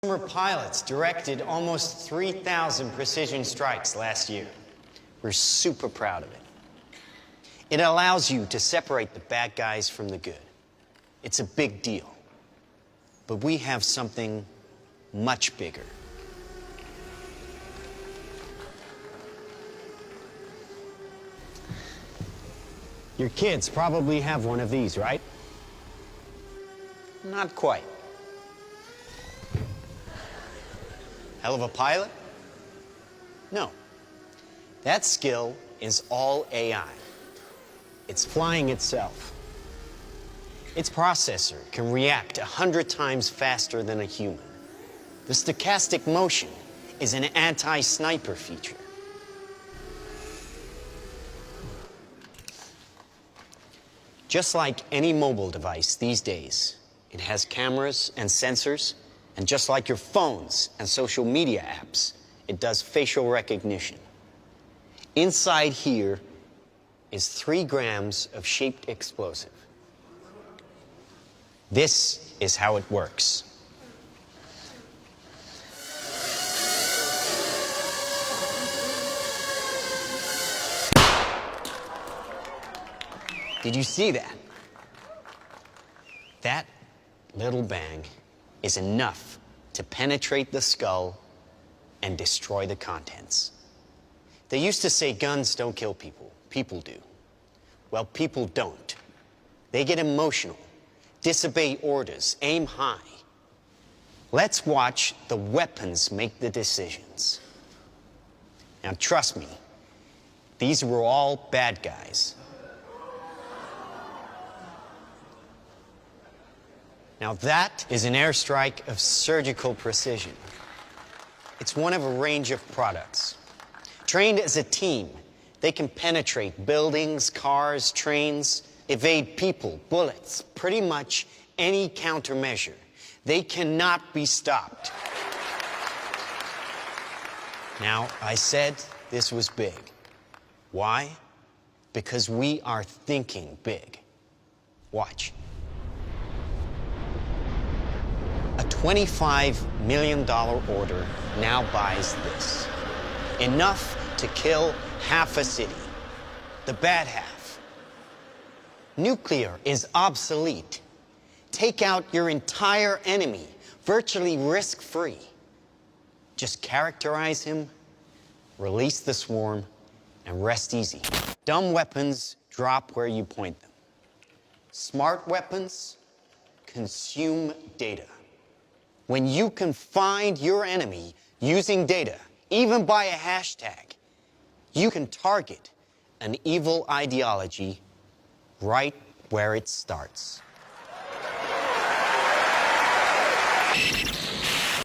Former pilots directed almost 3,000 precision strikes last year. We're super proud of it. It allows you to separate the bad guys from the good. It's a big deal. But we have something much bigger. Your kids probably have one of these, right? Not quite. Hell of a pilot? No. That skill is all AI. It's flying itself. Its processor can react 100 times faster than a human. The stochastic motion is an anti-sniper feature. Just like any mobile device these days, it has cameras and sensors, and just like your phones and social media apps, it does facial recognition. Inside here is 3 grams of shaped explosive. This is how it works. Did you see that? That little bang is enough to penetrate the skull and destroy the contents. They used to say guns don't kill people. People do. Well, people don't. They get emotional, disobey orders, aim high. Let's watch the weapons make the decisions. Now, trust me, these were all bad guys. Now, that is an airstrike of surgical precision. It's one of a range of products. Trained as a team, they can penetrate buildings, cars, trains, evade people, bullets, pretty much any countermeasure. They cannot be stopped. Now, I said this was big. Why? Because we are thinking big. Watch. A $25 million order now buys this. Enough to kill half a city. The bad half. Nuclear is obsolete. Take out your entire enemy, virtually risk-free. Just characterize him, release the swarm, and rest easy. Dumb weapons drop where you point them. Smart weapons consume data. When you can find your enemy using data, even by a hashtag, you can target an evil ideology right where it starts.